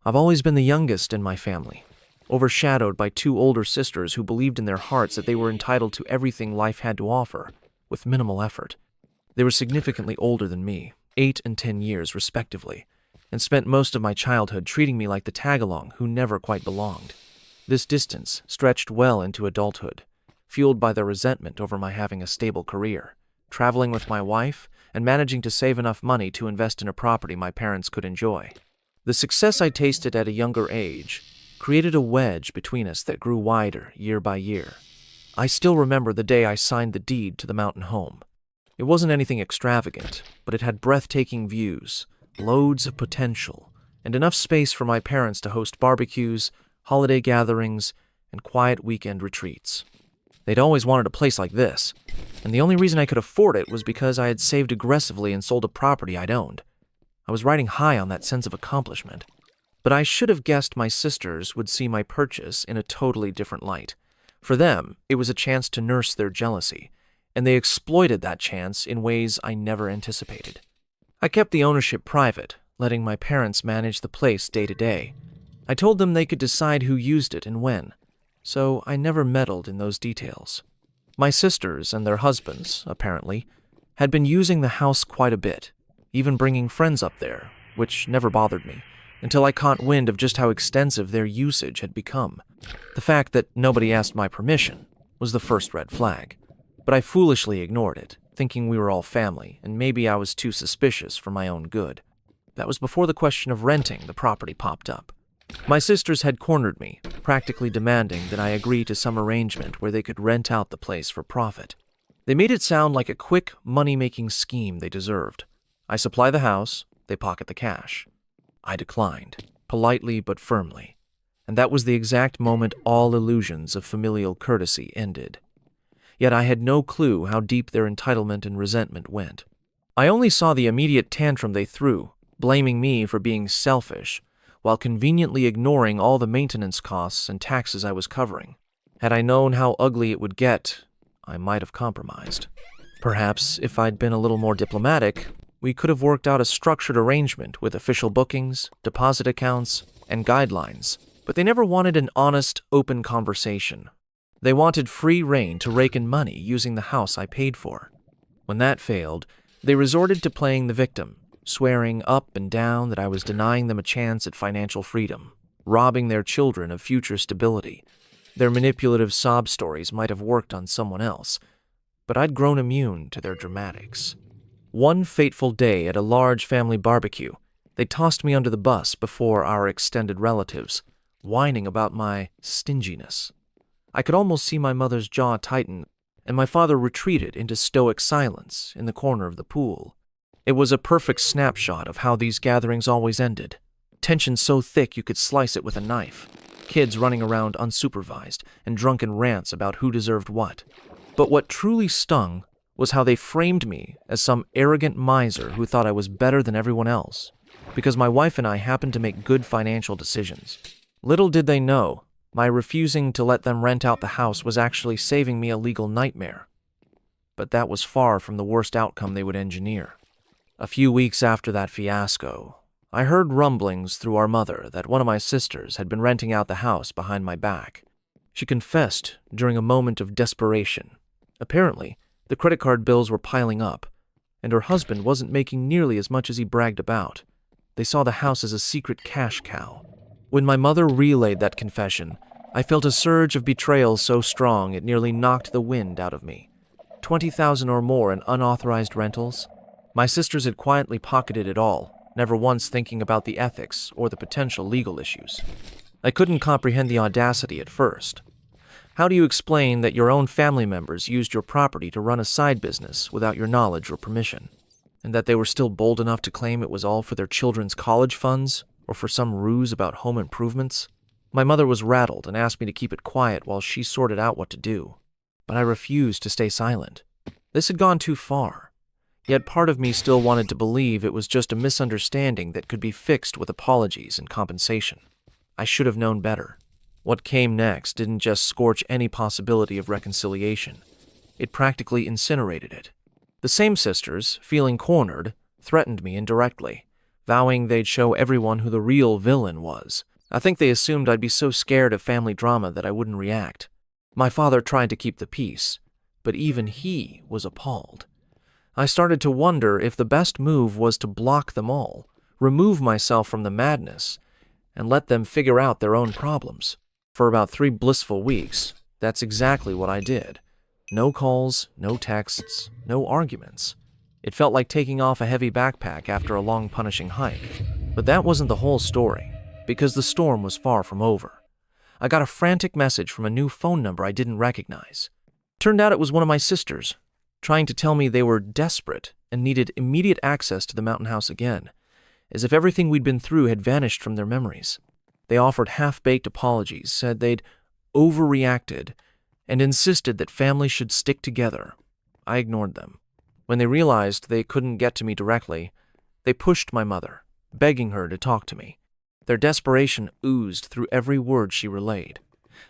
I've always been the youngest in my family, overshadowed by two older sisters who believed in their hearts that they were entitled to everything life had to offer, with minimal effort. They were significantly older than me, 8 and 10 years respectively, and spent most of my childhood treating me like the tag-along who never quite belonged. This distance stretched well into adulthood, fueled by their resentment over my having a stable career, traveling with my wife, and managing to save enough money to invest in a property my parents could enjoy. The success I tasted at a younger age created a wedge between us that grew wider year by year. I still remember the day I signed the deed to the mountain home. It wasn't anything extravagant, but it had breathtaking views, loads of potential, and enough space for my parents to host barbecues, holiday gatherings, and quiet weekend retreats. They'd always wanted a place like this, and the only reason I could afford it was because I had saved aggressively and sold a property I'd owned. I was riding high on that sense of accomplishment. But I should have guessed my sisters would see my purchase in a totally different light. For them, it was a chance to nurse their jealousy, and they exploited that chance in ways I never anticipated. I kept the ownership private, letting my parents manage the place day to day. I told them they could decide who used it and when, so I never meddled in those details. My sisters and their husbands, apparently, had been using the house quite a bit, even bringing friends up there, which never bothered me, until I caught wind of just how extensive their usage had become. The fact that nobody asked my permission was the first red flag, but I foolishly ignored it, thinking we were all family, and maybe I was too suspicious for my own good. That was before the question of renting the property popped up. My sisters had cornered me, practically demanding that I agree to some arrangement where they could rent out the place for profit. They made it sound like a quick, money-making scheme they deserved. I supply the house, they pocket the cash. I declined, politely but firmly, and that was the exact moment all illusions of familial courtesy ended. Yet I had no clue how deep their entitlement and resentment went. I only saw the immediate tantrum they threw, blaming me for being selfish, while conveniently ignoring all the maintenance costs and taxes I was covering. Had I known how ugly it would get, I might have compromised. Perhaps if I'd been a little more diplomatic, we could have worked out a structured arrangement with official bookings, deposit accounts, and guidelines, but they never wanted an honest, open conversation. They wanted free rein to rake in money using the house I paid for. When that failed, they resorted to playing the victim, swearing up and down that I was denying them a chance at financial freedom, robbing their children of future stability. Their manipulative sob stories might have worked on someone else, but I'd grown immune to their dramatics. One fateful day at a large family barbecue, they tossed me under the bus before our extended relatives, whining about my stinginess. I could almost see my mother's jaw tighten, and my father retreated into stoic silence in the corner of the pool. It was a perfect snapshot of how these gatherings always ended. Tension so thick you could slice it with a knife. Kids running around unsupervised, and drunken rants about who deserved what. But what truly stung was how they framed me as some arrogant miser who thought I was better than everyone else, because my wife and I happened to make good financial decisions. Little did they know, my refusing to let them rent out the house was actually saving me a legal nightmare. But that was far from the worst outcome they would engineer. A few weeks after that fiasco, I heard rumblings through our mother that one of my sisters had been renting out the house behind my back. She confessed during a moment of desperation. Apparently, the credit card bills were piling up, and her husband wasn't making nearly as much as he bragged about. They saw the house as a secret cash cow. When my mother relayed that confession, I felt a surge of betrayal so strong it nearly knocked the wind out of me. 20,000 or more in unauthorized rentals. My sisters had quietly pocketed it all, never once thinking about the ethics or the potential legal issues. I couldn't comprehend the audacity at first. How do you explain that your own family members used your property to run a side business without your knowledge or permission? And that they were still bold enough to claim it was all for their children's college funds or for some ruse about home improvements? My mother was rattled and asked me to keep it quiet while she sorted out what to do. But I refused to stay silent. This had gone too far. Yet part of me still wanted to believe it was just a misunderstanding that could be fixed with apologies and compensation. I should have known better. What came next didn't just scorch any possibility of reconciliation. It practically incinerated it. The same sisters, feeling cornered, threatened me indirectly, vowing they'd show everyone who the real villain was. I think they assumed I'd be so scared of family drama that I wouldn't react. My father tried to keep the peace, but even he was appalled. I started to wonder if the best move was to block them all, remove myself from the madness, and let them figure out their own problems. For about 3 blissful weeks, that's exactly what I did. No calls, no texts, no arguments. It felt like taking off a heavy backpack after a long punishing hike. But that wasn't the whole story, because the storm was far from over. I got a frantic message from a new phone number I didn't recognize. Turned out it was one of my sisters, trying to tell me they were desperate and needed immediate access to the mountain house again, as if everything we'd been through had vanished from their memories. They offered half-baked apologies, said they'd overreacted, and insisted that families should stick together. I ignored them. When they realized they couldn't get to me directly, they pushed my mother, begging her to talk to me. Their desperation oozed through every word she relayed.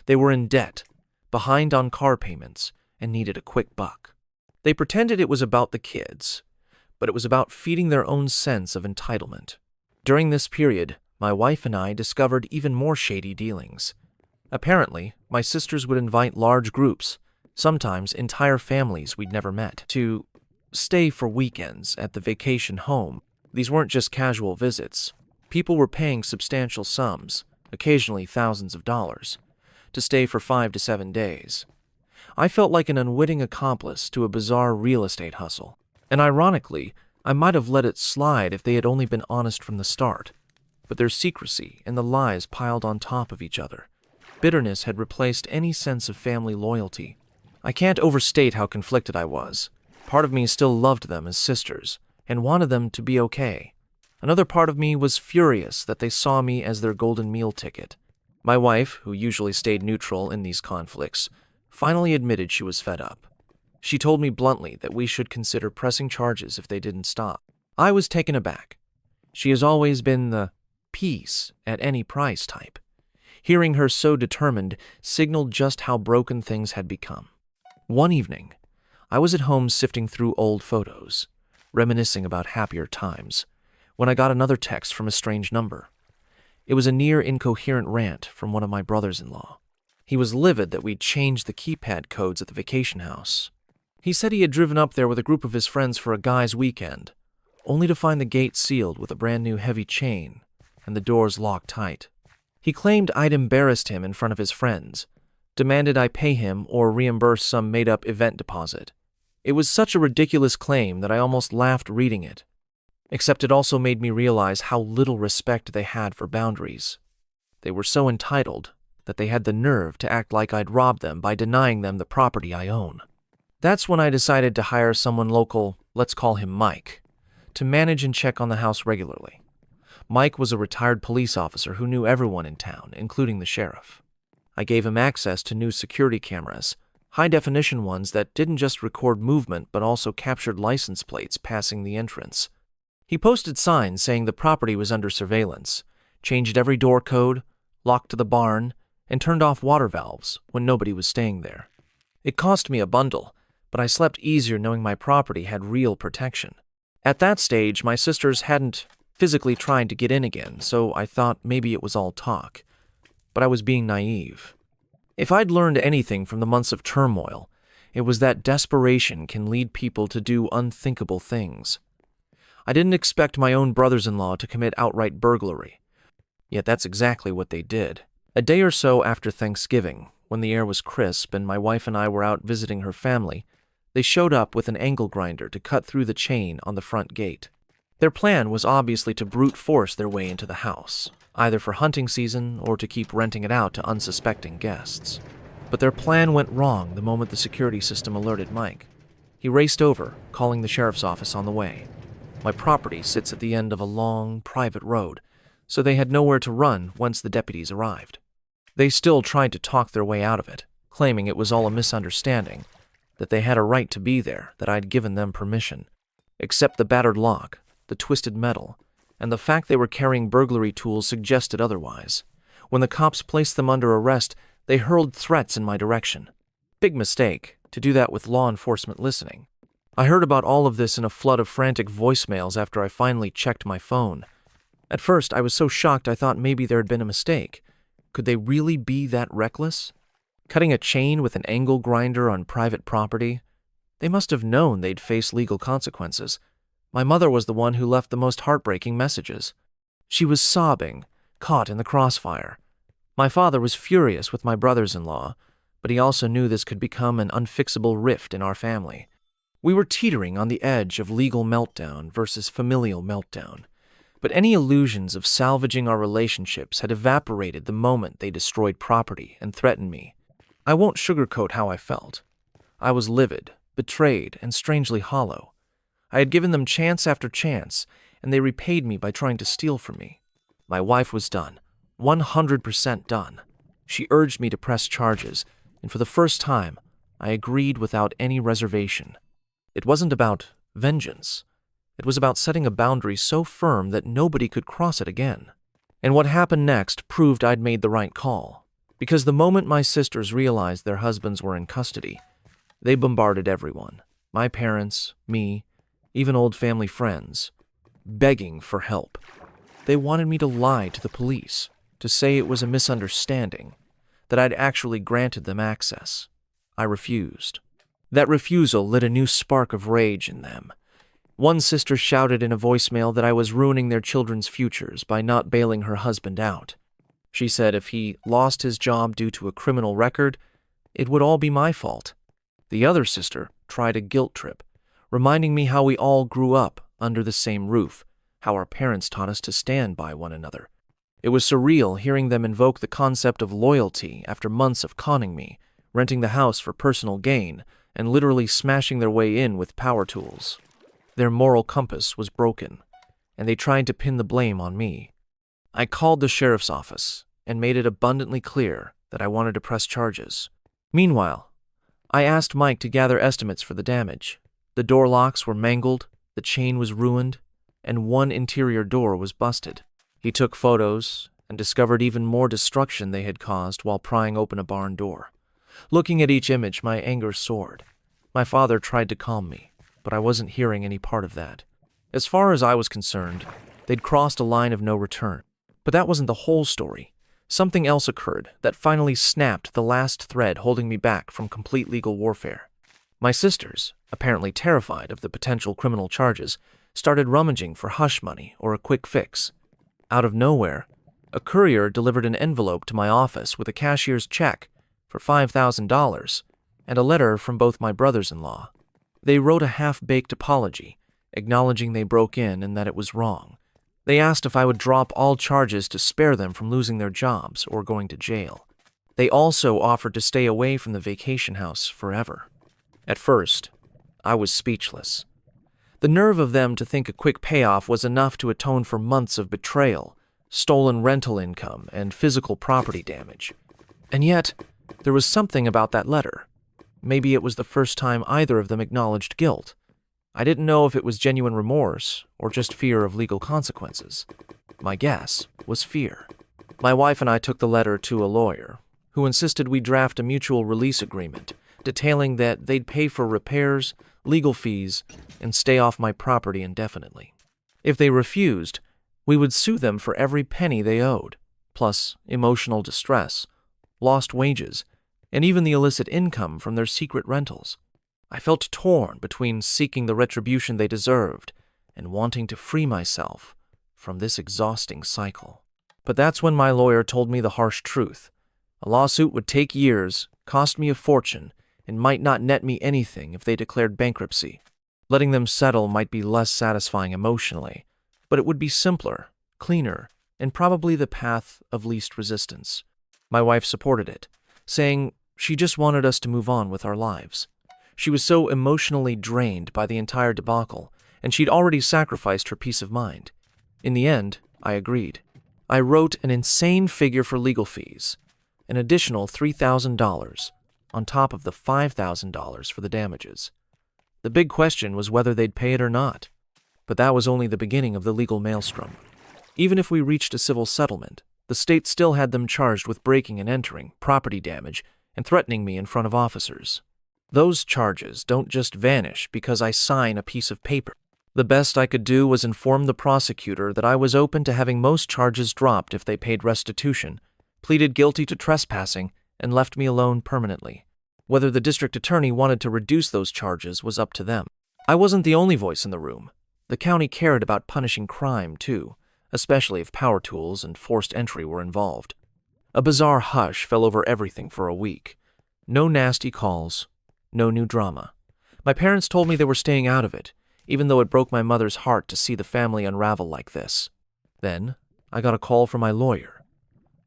They were in debt, behind on car payments, and needed a quick buck. They pretended it was about the kids, but it was about feeding their own sense of entitlement. During this period, my wife and I discovered even more shady dealings. Apparently, my sisters would invite large groups, sometimes entire families we'd never met, to stay for weekends at the vacation home. These weren't just casual visits. People were paying substantial sums, occasionally thousands of dollars, to stay for 5 to 7 days. I felt like an unwitting accomplice to a bizarre real estate hustle. And ironically, I might have let it slide if they had only been honest from the start. But their secrecy and the lies piled on top of each other. Bitterness had replaced any sense of family loyalty. I can't overstate how conflicted I was. Part of me still loved them as sisters and wanted them to be okay. Another part of me was furious that they saw me as their golden meal ticket. My wife, who usually stayed neutral in these conflicts, finally admitted she was fed up. She told me bluntly that we should consider pressing charges if they didn't stop. I was taken aback. She has always been the peace at any price type. Hearing her so determined signaled just how broken things had become. One evening, I was at home sifting through old photos, reminiscing about happier times, when I got another text from a strange number. It was a near incoherent rant from one of my brothers-in-law. He was livid that we'd changed the keypad codes at the vacation house. He said he had driven up there with a group of his friends for a guy's weekend, only to find the gate sealed with a brand new heavy chain and the doors locked tight. He claimed I'd embarrassed him in front of his friends, demanded I pay him or reimburse some made-up event deposit. It was such a ridiculous claim that I almost laughed reading it, except it also made me realize how little respect they had for boundaries. They were so entitled that they had the nerve to act like I'd robbed them by denying them the property I own. That's when I decided to hire someone local, let's call him Mike, to manage and check on the house regularly. Mike was a retired police officer who knew everyone in town, including the sheriff. I gave him access to new security cameras, high-definition ones that didn't just record movement but also captured license plates passing the entrance. He posted signs saying the property was under surveillance, changed every door code, locked the barn, and turned off water valves when nobody was staying there. It cost me a bundle, but I slept easier knowing my property had real protection. At that stage, my sisters hadn't physically tried to get in again, so I thought maybe it was all talk. But I was being naive. If I'd learned anything from the months of turmoil, it was that desperation can lead people to do unthinkable things. I didn't expect my own brothers-in-law to commit outright burglary, yet that's exactly what they did. A day or so after Thanksgiving, when the air was crisp and my wife and I were out visiting her family, they showed up with an angle grinder to cut through the chain on the front gate. Their plan was obviously to brute force their way into the house, either for hunting season or to keep renting it out to unsuspecting guests. But their plan went wrong the moment the security system alerted Mike. He raced over, calling the sheriff's office on the way. My property sits at the end of a long, private road, so they had nowhere to run once the deputies arrived. They still tried to talk their way out of it, claiming it was all a misunderstanding, that they had a right to be there, that I'd given them permission. Except the battered lock, the twisted metal, and the fact they were carrying burglary tools suggested otherwise. When the cops placed them under arrest, they hurled threats in my direction. Big mistake, to do that with law enforcement listening. I heard about all of this in a flood of frantic voicemails after I finally checked my phone, At first, I was so shocked I thought maybe there had been a mistake. Could they really be that reckless? Cutting a chain with an angle grinder on private property? They must have known they'd face legal consequences. My mother was the one who left the most heartbreaking messages. She was sobbing, caught in the crossfire. My father was furious with my brothers-in-law, but he also knew this could become an unfixable rift in our family. We were teetering on the edge of legal meltdown versus familial meltdown, but any illusions of salvaging our relationships had evaporated the moment they destroyed property and threatened me. I won't sugarcoat how I felt. I was livid, betrayed, and strangely hollow. I had given them chance after chance, and they repaid me by trying to steal from me. My wife was done, 100% done. She urged me to press charges, and for the first time, I agreed without any reservation. It wasn't about vengeance. It was about setting a boundary so firm that nobody could cross it again. And what happened next proved I'd made the right call, because the moment my sisters realized their husbands were in custody, they bombarded everyone, my parents, me, even old family friends, begging for help. They wanted me to lie to the police, to say it was a misunderstanding, that I'd actually granted them access. I refused. That refusal lit a new spark of rage in them. One sister shouted in a voicemail that I was ruining their children's futures by not bailing her husband out. She said if he lost his job due to a criminal record, it would all be my fault. The other sister tried a guilt trip, reminding me how we all grew up under the same roof, how our parents taught us to stand by one another. It was surreal hearing them invoke the concept of loyalty after months of conning me, renting the house for personal gain, and literally smashing their way in with power tools. Their moral compass was broken, and they tried to pin the blame on me. I called the sheriff's office and made it abundantly clear that I wanted to press charges. Meanwhile, I asked Mike to gather estimates for the damage. The door locks were mangled, the chain was ruined, and one interior door was busted. He took photos and discovered even more destruction they had caused while prying open a barn door. Looking at each image, my anger soared. My father tried to calm me, but I wasn't hearing any part of that. As far as I was concerned, they'd crossed a line of no return. But that wasn't the whole story. Something else occurred that finally snapped the last thread holding me back from complete legal warfare. My sisters, apparently terrified of the potential criminal charges, started rummaging for hush money or a quick fix. Out of nowhere, a courier delivered an envelope to my office with a cashier's check for $5,000 and a letter from both my brothers-in-law. They wrote a half-baked apology, acknowledging they broke in and that it was wrong. They asked if I would drop all charges to spare them from losing their jobs or going to jail. They also offered to stay away from the vacation house forever. At first, I was speechless. The nerve of them to think a quick payoff was enough to atone for months of betrayal, stolen rental income, and physical property damage. And yet, there was something about that letter. Maybe it was the first time either of them acknowledged guilt. I didn't know if it was genuine remorse or just fear of legal consequences. My guess was fear. My wife and I took the letter to a lawyer, who insisted we draft a mutual release agreement, detailing that they'd pay for repairs, legal fees, and stay off my property indefinitely. If they refused, we would sue them for every penny they owed, plus emotional distress, lost wages, and even the illicit income from their secret rentals. I felt torn between seeking the retribution they deserved and wanting to free myself from this exhausting cycle. But that's when my lawyer told me the harsh truth. A lawsuit would take years, cost me a fortune, and might not net me anything if they declared bankruptcy. Letting them settle might be less satisfying emotionally, but it would be simpler, cleaner, and probably the path of least resistance. My wife supported it, saying she just wanted us to move on with our lives. She was so emotionally drained by the entire debacle, and she'd already sacrificed her peace of mind. In the end, I agreed. I wrote an insane figure for legal fees, an additional $3,000, on top of the $5,000 for the damages. The big question was whether they'd pay it or not. But that was only the beginning of the legal maelstrom. Even if we reached a civil settlement, the state still had them charged with breaking and entering, property damage, and threatening me in front of officers. Those charges don't just vanish because I sign a piece of paper. The best I could do was inform the prosecutor that I was open to having most charges dropped if they paid restitution, pleaded guilty to trespassing, and left me alone permanently. Whether the district attorney wanted to reduce those charges was up to them. I wasn't the only voice in the room. The county cared about punishing crime, too, especially if power tools and forced entry were involved. A bizarre hush fell over everything for a week. No nasty calls, no new drama. My parents told me they were staying out of it, even though it broke my mother's heart to see the family unravel like this. Then, I got a call from my lawyer.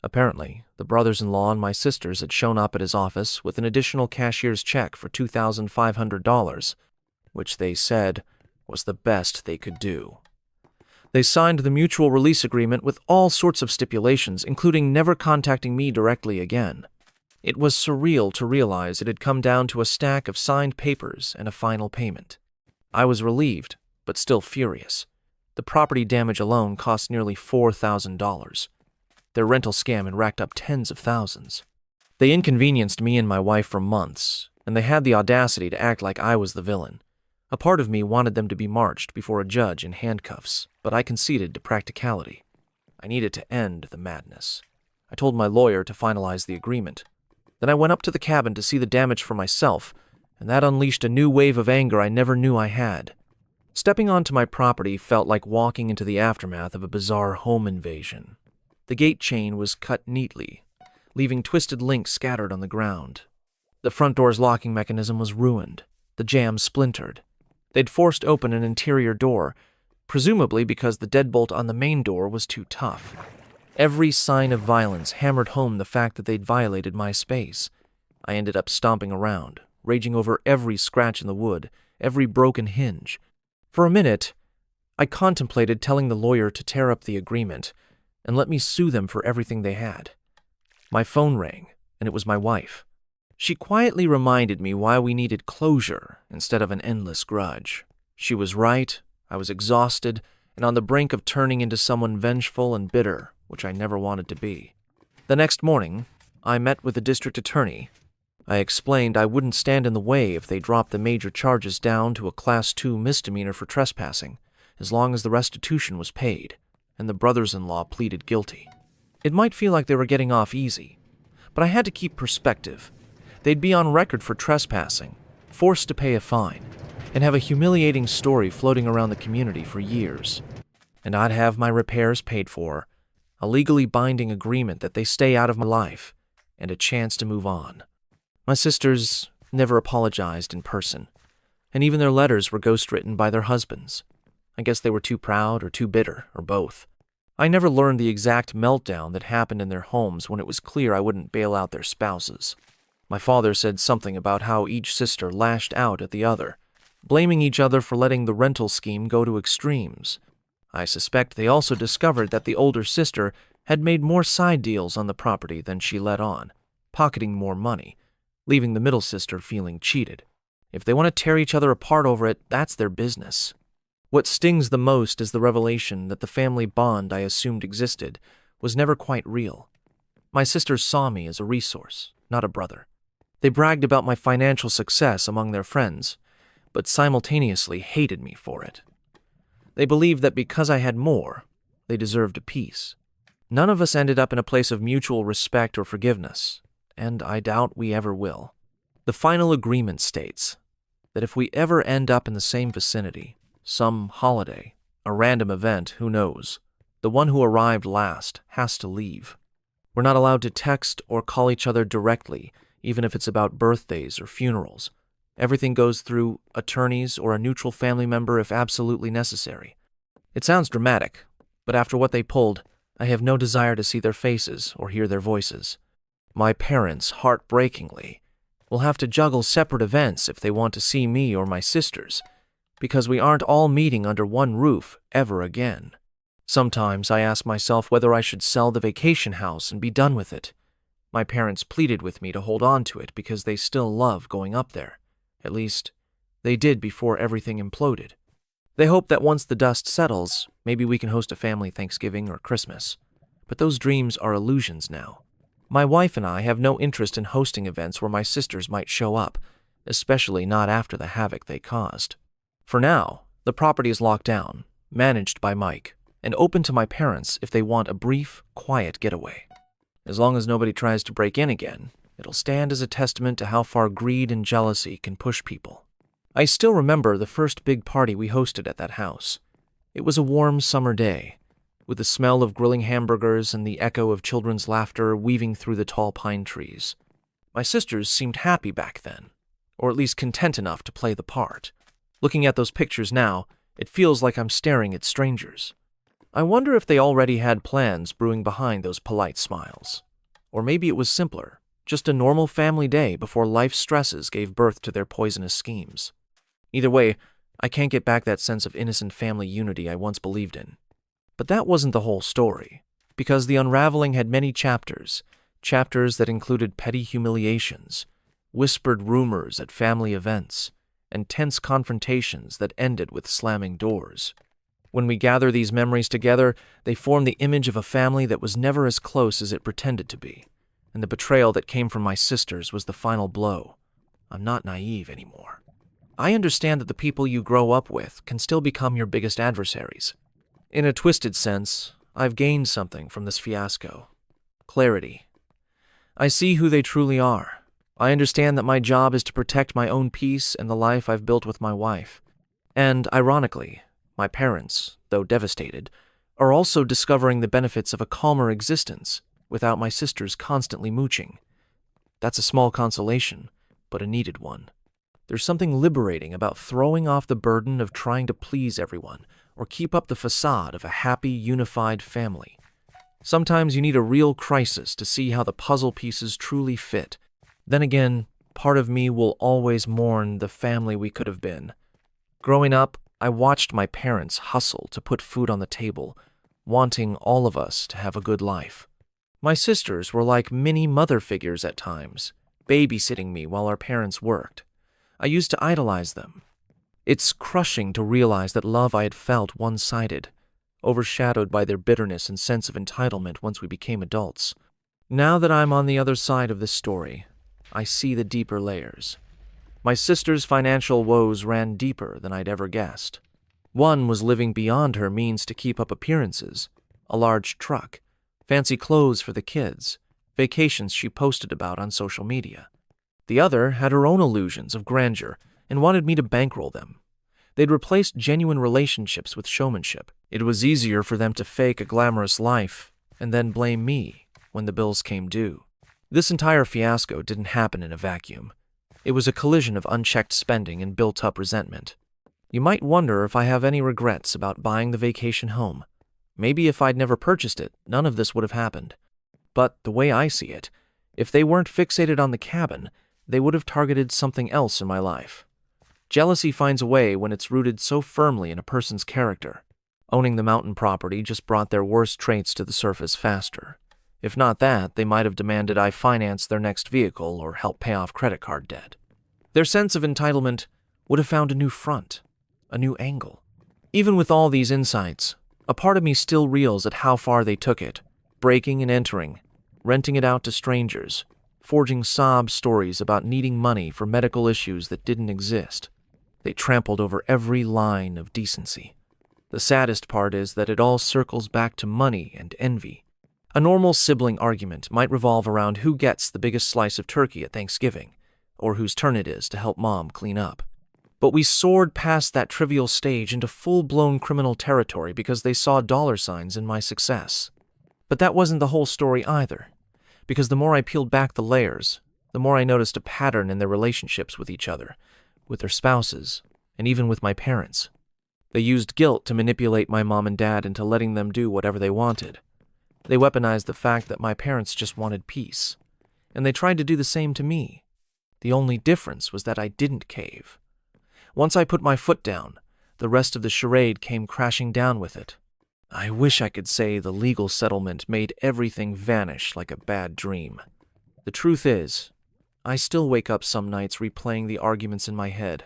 Apparently, the brothers-in-law and my sisters had shown up at his office with an additional cashier's check for $2,500, which they said was the best they could do. They signed the mutual release agreement with all sorts of stipulations, including never contacting me directly again. It was surreal to realize it had come down to a stack of signed papers and a final payment. I was relieved, but still furious. The property damage alone cost nearly $4,000. Their rental scam had racked up tens of thousands. They inconvenienced me and my wife for months, and they had the audacity to act like I was the villain. A part of me wanted them to be marched before a judge in handcuffs, but I conceded to practicality. I needed to end the madness. I told my lawyer to finalize the agreement. Then I went up to the cabin to see the damage for myself, and that unleashed a new wave of anger I never knew I had. Stepping onto my property felt like walking into the aftermath of a bizarre home invasion. The gate chain was cut neatly, leaving twisted links scattered on the ground. The front door's locking mechanism was ruined, the jamb splintered. They'd forced open an interior door, presumably because the deadbolt on the main door was too tough. Every sign of violence hammered home the fact that they'd violated my space. I ended up stomping around, raging over every scratch in the wood, every broken hinge. For a minute, I contemplated telling the lawyer to tear up the agreement and let me sue them for everything they had. My phone rang, and it was my wife. She quietly reminded me why we needed closure instead of an endless grudge. She was right, I was exhausted, and on the brink of turning into someone vengeful and bitter, which I never wanted to be. The next morning, I met with the district attorney. I explained I wouldn't stand in the way if they dropped the major charges down to a Class 2 misdemeanor for trespassing, as long as the restitution was paid, and the brothers-in-law pleaded guilty. It might feel like they were getting off easy, but I had to keep perspective. They'd be on record for trespassing, forced to pay a fine, and have a humiliating story floating around the community for years. And I'd have my repairs paid for, a legally binding agreement that they stay out of my life, and a chance to move on. My sisters never apologized in person, and even their letters were ghostwritten by their husbands. I guess they were too proud or too bitter, or both. I never learned the exact meltdown that happened in their homes when it was clear I wouldn't bail out their spouses. My father said something about how each sister lashed out at the other, blaming each other for letting the rental scheme go to extremes. I suspect they also discovered that the older sister had made more side deals on the property than she let on, pocketing more money, leaving the middle sister feeling cheated. If they want to tear each other apart over it, that's their business. What stings the most is the revelation that the family bond I assumed existed was never quite real. My sisters saw me as a resource, not a brother. They bragged about my financial success among their friends, but simultaneously hated me for it. They believed that because I had more, they deserved a piece. None of us ended up in a place of mutual respect or forgiveness, and I doubt we ever will. The final agreement states that if we ever end up in the same vicinity, some holiday, a random event, who knows, the one who arrived last has to leave. We're not allowed to text or call each other directly, even if it's about birthdays or funerals. Everything goes through attorneys or a neutral family member if absolutely necessary. It sounds dramatic, but after what they pulled, I have no desire to see their faces or hear their voices. My parents, heartbreakingly, will have to juggle separate events if they want to see me or my sisters, because we aren't all meeting under one roof ever again. Sometimes I ask myself whether I should sell the vacation house and be done with it. My parents pleaded with me to hold on to it because they still love going up there. At least, they did before everything imploded. They hope that once the dust settles, maybe we can host a family Thanksgiving or Christmas. But those dreams are illusions now. My wife and I have no interest in hosting events where my sisters might show up, especially not after the havoc they caused. For now, The property is locked down, managed by Mike, and open to my parents if they want a brief, quiet getaway. As long as nobody tries to break in again, it'll stand as a testament to how far greed and jealousy can push people. I still remember the first big party we hosted at that house. It was a warm summer day, with the smell of grilling hamburgers and the echo of children's laughter weaving through the tall pine trees. My sisters seemed happy back then, or at least content enough to play the part. Looking at those pictures now, it feels like I'm staring at strangers. I wonder if they already had plans brewing behind those polite smiles. Or maybe it was simpler, just a normal family day before life's stresses gave birth to their poisonous schemes. Either way, I can't get back that sense of innocent family unity I once believed in. But that wasn't the whole story, because the unraveling had many chapters that included petty humiliations, whispered rumors at family events, and tense confrontations that ended with slamming doors. When we gather these memories together, they form the image of a family that was never as close as it pretended to be, and the betrayal that came from my sisters was the final blow. I'm not naive anymore. I understand that the people you grow up with can still become your biggest adversaries. In a twisted sense, I've gained something from this fiasco. Clarity. I see who they truly are. I understand that my job is to protect my own peace and the life I've built with my wife. And, ironically, my parents, though devastated, are also discovering the benefits of a calmer existence without my sisters constantly mooching. That's a small consolation, but a needed one. There's something liberating about throwing off the burden of trying to please everyone or keep up the facade of a happy, unified family. Sometimes you need a real crisis to see how the puzzle pieces truly fit. Then again, part of me will always mourn the family we could have been. Growing up, I watched my parents hustle to put food on the table, wanting all of us to have a good life. My sisters were like mini mother figures at times, babysitting me while our parents worked. I used to idolize them. It's crushing to realize that love I had felt one-sided, overshadowed by their bitterness and sense of entitlement once we became adults. Now that I'm on the other side of this story, I see the deeper layers. My sister's financial woes ran deeper than I'd ever guessed. One was living beyond her means to keep up appearances, a large truck, fancy clothes for the kids, vacations she posted about on social media. The other had her own illusions of grandeur and wanted me to bankroll them. They'd replaced genuine relationships with showmanship. It was easier for them to fake a glamorous life and then blame me when the bills came due. This entire fiasco didn't happen in a vacuum. It was a collision of unchecked spending and built-up resentment. You might wonder if I have any regrets about buying the vacation home. Maybe if I'd never purchased it, none of this would have happened. But the way I see it, if they weren't fixated on the cabin, they would have targeted something else in my life. Jealousy finds a way when it's rooted so firmly in a person's character. Owning the mountain property just brought their worst traits to the surface faster. If not that, they might have demanded I finance their next vehicle or help pay off credit card debt. Their sense of entitlement would have found a new front, a new angle. Even with all these insights, a part of me still reels at how far they took it, breaking and entering, renting it out to strangers, forging sob stories about needing money for medical issues that didn't exist. They trampled over every line of decency. The saddest part is that it all circles back to money and envy. A normal sibling argument might revolve around who gets the biggest slice of turkey at Thanksgiving, or whose turn it is to help mom clean up. But we soared past that trivial stage into full-blown criminal territory because they saw dollar signs in my success. But that wasn't the whole story either, because the more I peeled back the layers, the more I noticed a pattern in their relationships with each other, with their spouses, and even with my parents. They used guilt to manipulate my mom and dad into letting them do whatever they wanted. They weaponized the fact that my parents just wanted peace, and they tried to do the same to me. The only difference was that I didn't cave. Once I put my foot down, the rest of the charade came crashing down with it. I wish I could say the legal settlement made everything vanish like a bad dream. The truth is, I still wake up some nights replaying the arguments in my head.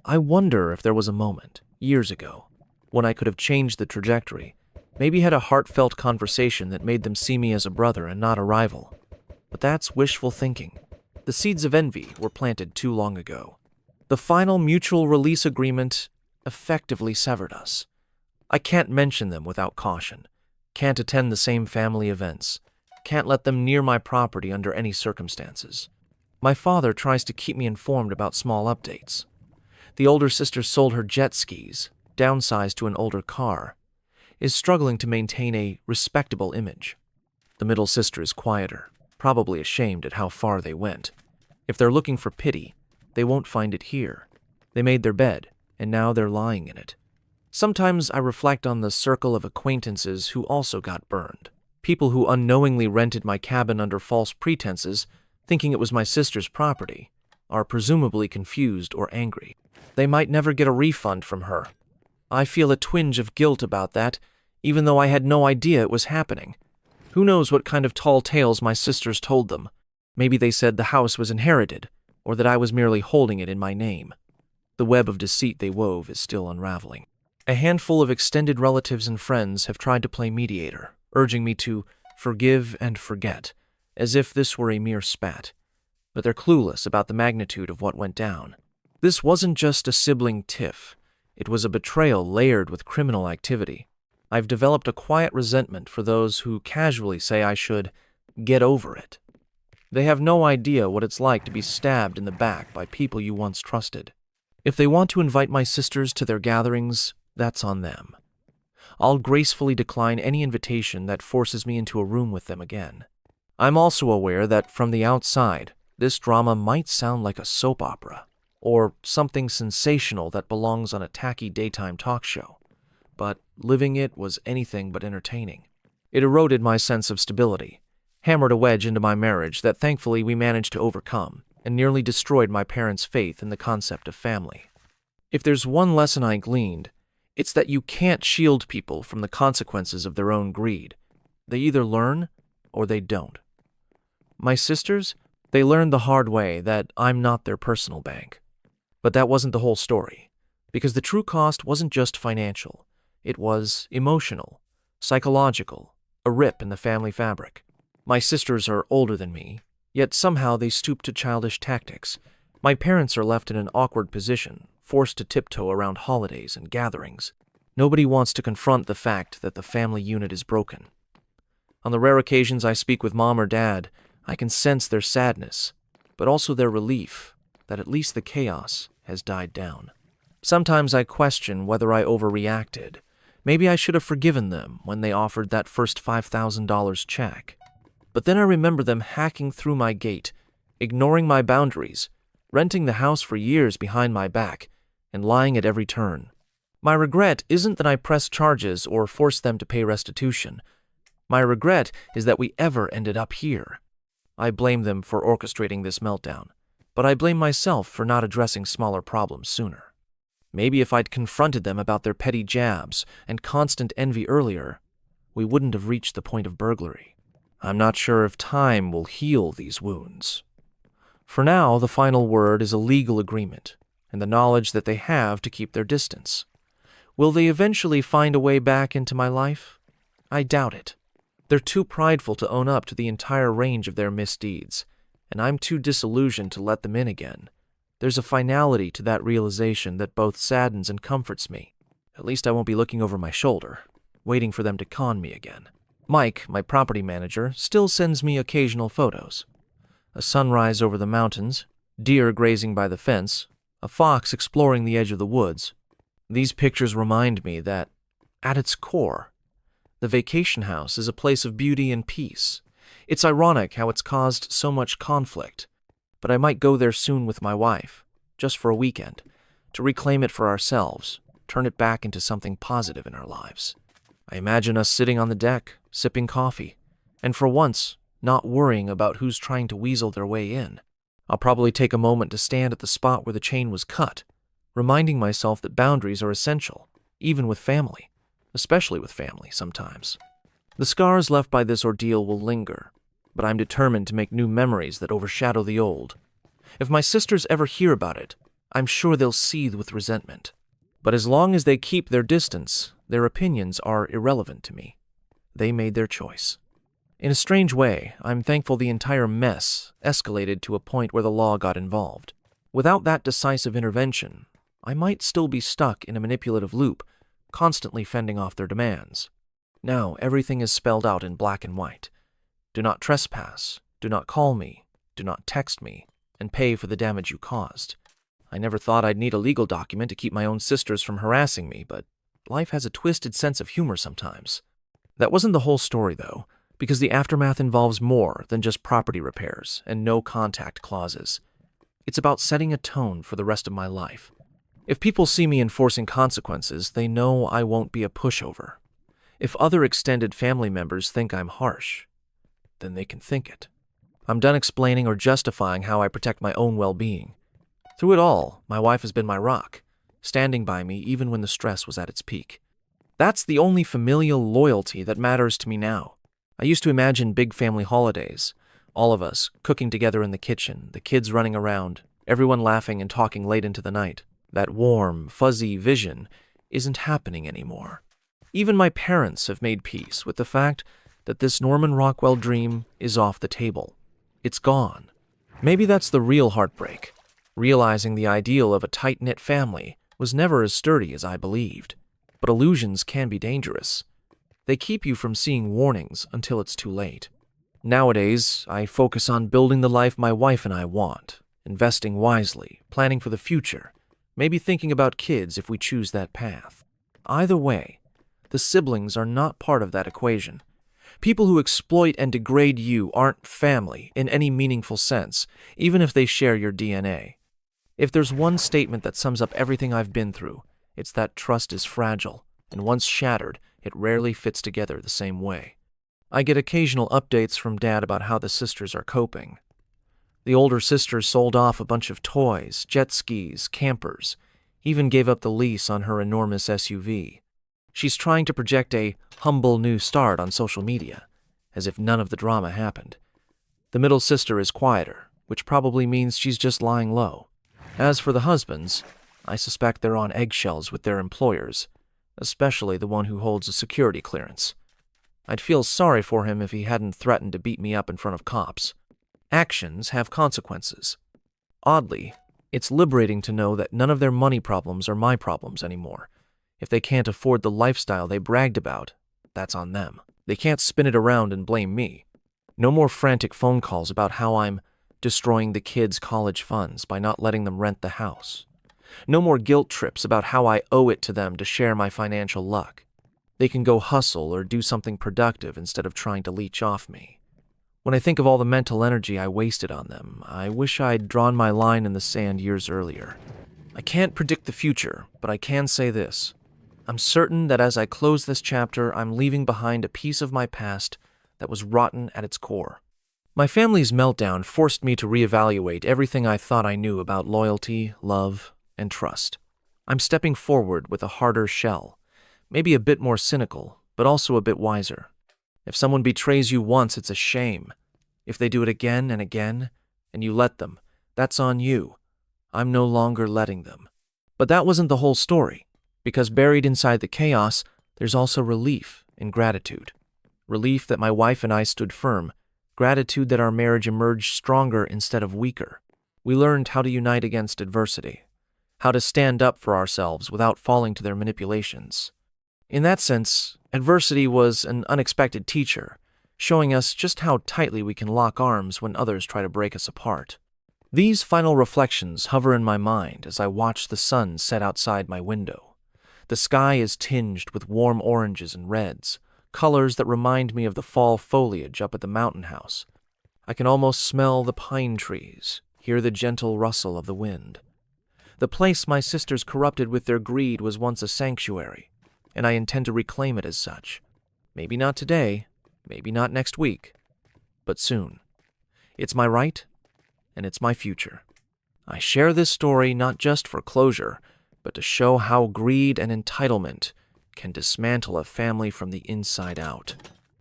I wonder if there was a moment, years ago, when I could have changed the trajectory, maybe had a heartfelt conversation that made them see me as a brother and not a rival. But that's wishful thinking. The seeds of envy were planted too long ago. The final mutual release agreement effectively severed us. I can't mention them without caution, can't attend the same family events, can't let them near my property under any circumstances. My father tries to keep me informed about small updates. The older sister sold her jet skis, downsized to an older car, is struggling to maintain a respectable image. The middle sister is quieter, probably ashamed at how far they went. If they're looking for pity, they won't find it here. They made their bed, and now they're lying in it. Sometimes I reflect on the circle of acquaintances who also got burned. People who unknowingly rented my cabin under false pretenses, thinking it was my sister's property, are presumably confused or angry. They might never get a refund from her. I feel a twinge of guilt about that, even though I had no idea it was happening. Who knows what kind of tall tales my sisters told them. Maybe they said the house was inherited, or that I was merely holding it in my name. The web of deceit they wove is still unraveling. A handful of extended relatives and friends have tried to play mediator, urging me to forgive and forget, as if this were a mere spat. But they're clueless about the magnitude of what went down. This wasn't just a sibling tiff. It was a betrayal layered with criminal activity. I've developed a quiet resentment for those who casually say I should get over it. They have no idea what it's like to be stabbed in the back by people you once trusted. If they want to invite my sisters to their gatherings, that's on them. I'll gracefully decline any invitation that forces me into a room with them again. I'm also aware that from the outside, this drama might sound like a soap opera, or something sensational that belongs on a tacky daytime talk show. But living it was anything but entertaining. It eroded my sense of stability, hammered a wedge into my marriage that thankfully we managed to overcome, and nearly destroyed my parents' faith in the concept of family. If there's one lesson I gleaned, it's that you can't shield people from the consequences of their own greed. They either learn or they don't. My sisters, they learned the hard way that I'm not their personal bank. But that wasn't the whole story, because the true cost wasn't just financial. It was emotional, psychological, a rip in the family fabric. My sisters are older than me, yet somehow they stoop to childish tactics. My parents are left in an awkward position, forced to tiptoe around holidays and gatherings. Nobody wants to confront the fact that the family unit is broken. On the rare occasions I speak with mom or dad, I can sense their sadness, but also their relief that at least the chaos has died down. Sometimes I question whether I overreacted. Maybe I should have forgiven them when they offered that first $5,000 check. But then I remember them hacking through my gate, ignoring my boundaries, renting the house for years behind my back, and lying at every turn. My regret isn't that I pressed charges or forced them to pay restitution. My regret is that we ever ended up here. I blame them for orchestrating this meltdown, but I blame myself for not addressing smaller problems sooner. Maybe if I'd confronted them about their petty jabs and constant envy earlier, we wouldn't have reached the point of burglary. I'm not sure if time will heal these wounds. For now, the final word is a legal agreement and the knowledge that they have to keep their distance. Will they eventually find a way back into my life? I doubt it. They're too prideful to own up to the entire range of their misdeeds, and I'm too disillusioned to let them in again. There's a finality to that realization that both saddens and comforts me. At least I won't be looking over my shoulder, waiting for them to con me again. Mike, my property manager, still sends me occasional photos. A sunrise over the mountains, deer grazing by the fence, a fox exploring the edge of the woods. These pictures remind me that, at its core, the vacation house is a place of beauty and peace. It's ironic how it's caused so much conflict, but I might go there soon with my wife, just for a weekend, to reclaim it for ourselves, turn it back into something positive in our lives. I imagine us sitting on the deck, sipping coffee, and for once, not worrying about who's trying to weasel their way in. I'll probably take a moment to stand at the spot where the chain was cut, reminding myself that boundaries are essential, even with family, especially with family sometimes. The scars left by this ordeal will linger, but I'm determined to make new memories that overshadow the old. If my sisters ever hear about it, I'm sure they'll seethe with resentment. But as long as they keep their distance, their opinions are irrelevant to me. They made their choice. In a strange way, I'm thankful the entire mess escalated to a point where the law got involved. Without that decisive intervention, I might still be stuck in a manipulative loop, constantly fending off their demands. Now, everything is spelled out in black and white. Do not trespass, do not call me, do not text me, and pay for the damage you caused. I never thought I'd need a legal document to keep my own sisters from harassing me, but life has a twisted sense of humor sometimes. That wasn't the whole story, though, because the aftermath involves more than just property repairs and no contact clauses. It's about setting a tone for the rest of my life. If people see me enforcing consequences, they know I won't be a pushover. If other extended family members think I'm harsh, then they can think it. I'm done explaining or justifying how I protect my own well-being. Through it all, my wife has been my rock, standing by me even when the stress was at its peak. That's the only familial loyalty that matters to me now. I used to imagine big family holidays, all of us cooking together in the kitchen, the kids running around, everyone laughing and talking late into the night. That warm, fuzzy vision isn't happening anymore. Even my parents have made peace with the fact that this Norman Rockwell dream is off the table. It's gone. Maybe that's the real heartbreak, realizing the ideal of a tight-knit family was never as sturdy as I believed. But illusions can be dangerous. They keep you from seeing warnings until it's too late. Nowadays, I focus on building the life my wife and I want, investing wisely, planning for the future, maybe thinking about kids if we choose that path. Either way, the siblings are not part of that equation. People who exploit and degrade you aren't family in any meaningful sense, even if they share your DNA. If there's one statement that sums up everything I've been through, it's that trust is fragile, and once shattered, it rarely fits together the same way. I get occasional updates from Dad about how the sisters are coping. The older sister sold off a bunch of toys, jet skis, campers, even gave up the lease on her enormous SUV. She's trying to project a humble new start on social media, as if none of the drama happened. The middle sister is quieter, which probably means she's just lying low. As for the husbands, I suspect they're on eggshells with their employers, especially the one who holds a security clearance. I'd feel sorry for him if he hadn't threatened to beat me up in front of cops. Actions have consequences. Oddly, it's liberating to know that none of their money problems are my problems anymore. If they can't afford the lifestyle they bragged about, that's on them. They can't spin it around and blame me. No more frantic phone calls about how I'm destroying the kids' college funds by not letting them rent the house. No more guilt trips about how I owe it to them to share my financial luck. They can go hustle or do something productive instead of trying to leech off me. When I think of all the mental energy I wasted on them, I wish I'd drawn my line in the sand years earlier. I can't predict the future, but I can say this. I'm certain that as I close this chapter, I'm leaving behind a piece of my past that was rotten at its core. My family's meltdown forced me to reevaluate everything I thought I knew about loyalty, love, and trust. I'm stepping forward with a harder shell, maybe a bit more cynical, but also a bit wiser. If someone betrays you once, it's a shame. If they do it again and again, and you let them, that's on you. I'm no longer letting them. But that wasn't the whole story, because buried inside the chaos, there's also relief and gratitude. Relief that my wife and I stood firm, gratitude that our marriage emerged stronger instead of weaker. We learned how to unite against adversity, how to stand up for ourselves without falling to their manipulations. In that sense, adversity was an unexpected teacher, showing us just how tightly we can lock arms when others try to break us apart. These final reflections hover in my mind as I watch the sun set outside my window. The sky is tinged with warm oranges and reds, colors that remind me of the fall foliage up at the mountain house. I can almost smell the pine trees, hear the gentle rustle of the wind. The place my sisters corrupted with their greed was once a sanctuary, and I intend to reclaim it as such. Maybe not today, maybe not next week, but soon. It's my right, and it's my future. I share this story not just for closure, but to show how greed and entitlement can dismantle a family from the inside out.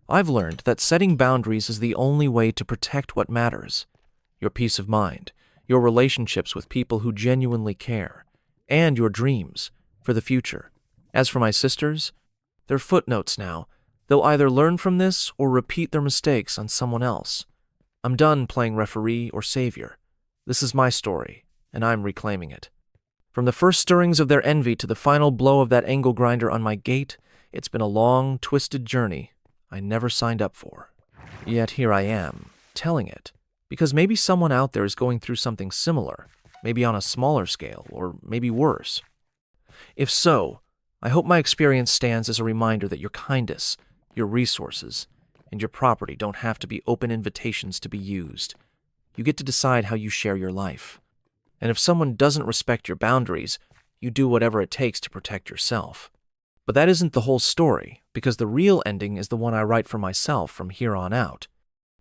I've learned that setting boundaries is the only way to protect what matters: your peace of mind, your relationships with people who genuinely care, and your dreams for the future. As for my sisters, they're footnotes now. They'll either learn from this or repeat their mistakes on someone else. I'm done playing referee or savior. This is my story, and I'm reclaiming it. From the first stirrings of their envy to the final blow of that angle grinder on my gate, it's been a long, twisted journey I never signed up for. Yet here I am, telling it, because maybe someone out there is going through something similar, maybe on a smaller scale, or maybe worse. If so, I hope my experience stands as a reminder that your kindness, your resources, and your property don't have to be open invitations to be used. You get to decide how you share your life. And if someone doesn't respect your boundaries, you do whatever it takes to protect yourself. But that isn't the whole story, because the real ending is the one I write for myself from here on out.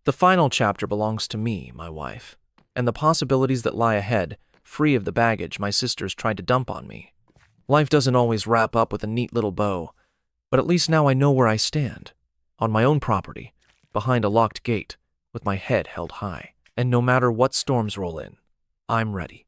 The final chapter belongs to me, my wife, and the possibilities that lie ahead, free of the baggage my sisters tried to dump on me. Life doesn't always wrap up with a neat little bow, but at least now I know where I stand, on my own property, behind a locked gate, with my head held high. And no matter what storms roll in, I'm ready.